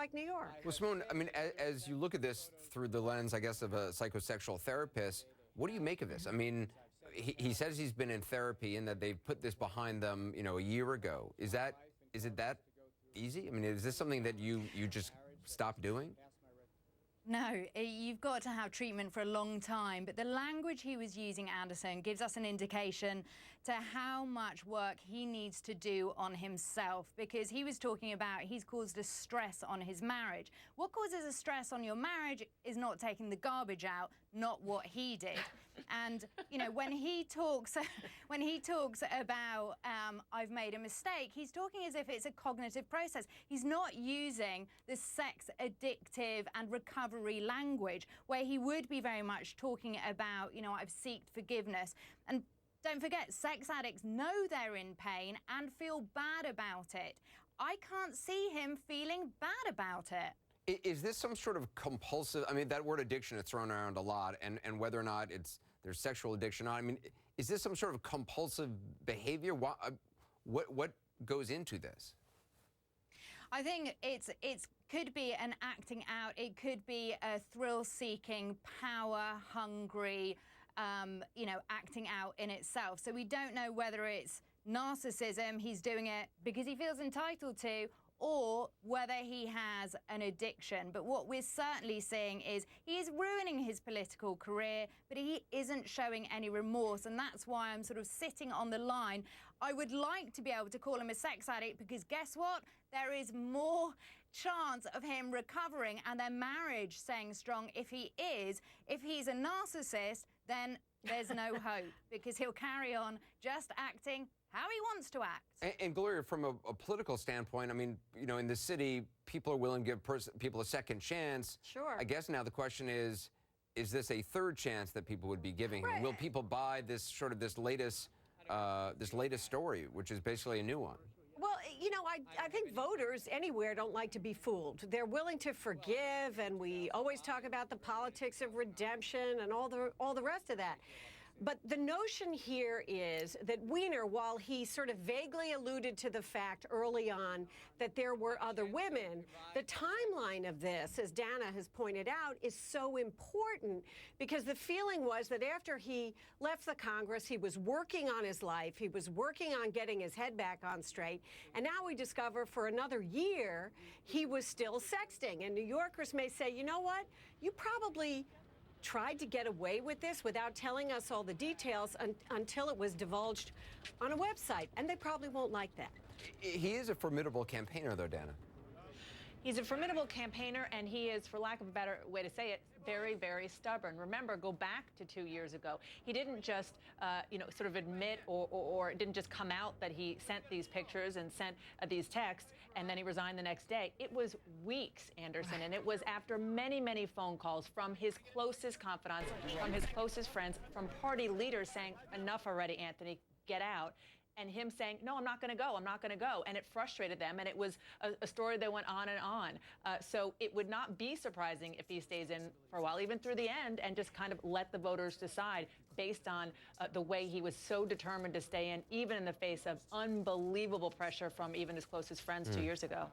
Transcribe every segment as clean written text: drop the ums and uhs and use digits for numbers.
like New York. Well, Simone, I mean, as you look at this through the lens, I guess, of a psychosexual therapist, what do you make of this? I mean, he says he's been in therapy and that they've put this behind them, you know, a year ago. Is it that easy? I mean, is this something that you just stop doing? No, you've got to have treatment for a long time, but the language he was using, Anderson, gives us an indication to how much work he needs to do on himself, because he was talking about he's caused a stress on his marriage. What causes a stress on your marriage is not taking the garbage out, not what he did. And, you know, when he talks about I've made a mistake, he's talking as if it's a cognitive process. He's not using the sex addictive and recovery language where he would be very much talking about, you know, I've sought forgiveness. And don't forget, sex addicts know they're in pain and feel bad about it. I can't see him feeling bad about it. Is this some sort of compulsive, I mean, that word addiction is thrown around a lot, and whether or not there's sexual addiction on, I mean, is this some sort of compulsive behavior? What goes into this? I think it could be an acting out. It could be a thrill-seeking, power-hungry, you know, acting out in itself. So we don't know whether it's narcissism, he's doing it because he feels entitled to, or whether he has an addiction. But what we're certainly seeing is he is ruining his political career, but he isn't showing any remorse, and that's why I'm sort of sitting on the line. I would like to be able to call him a sex addict, because guess what? There is more chance of him recovering and their marriage staying strong if he is. If he's a narcissist, then there's no hope, because he'll carry on just acting how he wants to act. And Gloria, from a political standpoint, I mean, you know, in the city, people are willing to give people a second chance. Sure. I guess now the question is this a third chance that people would be giving him? Right. Will people buy this latest story, which is basically a new one? Well, you know, I think voters anywhere don't like to be fooled. They're willing to forgive, and we always talk about the politics of redemption and all the rest of that. But the notion here is that Weiner, while he sort of vaguely alluded to the fact early on that there were other women, the timeline of this, as Dana has pointed out, is so important, because the feeling was that after he left the Congress, he was working on his life, he was working on getting his head back on straight, and now we discover for another year he was still sexting. And New Yorkers may say, you know what, you probably tried to get away with this without telling us all the details until it was divulged on a website, and they probably won't like that. He is a formidable campaigner, though, Dana. He's a formidable campaigner, and he is, for lack of a better way to say it, very, very stubborn. Remember, go back to 2 years ago. He didn't just, you know, sort of admit or it didn't just come out that he sent these pictures and sent these texts, and then he resigned the next day. It was weeks, Anderson, and it was after many, many phone calls from his closest confidants, from his closest friends, from party leaders saying, enough already, Anthony, get out. And him saying, no, I'm not going to go, I'm not going to go. And it frustrated them, and it was a story that went on and on. So it would not be surprising if he stays in for a while, even through the end, and just kind of let the voters decide based on the way he was so determined to stay in, even in the face of unbelievable pressure from even his closest friends 2 years ago.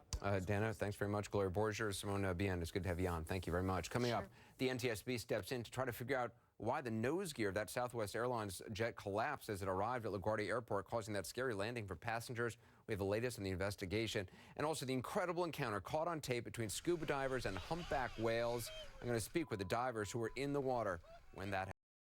Dana, thanks very much. Gloria Borger, Simone Bien, it's good to have you on. Thank you very much. Coming up, the NTSB steps in to try to figure out why the nose gear of that Southwest Airlines jet collapsed as it arrived at LaGuardia Airport, causing that scary landing for passengers. We have the latest in the investigation, and also the incredible encounter caught on tape between scuba divers and humpback whales. I'm going to speak with the divers who were in the water when that happened.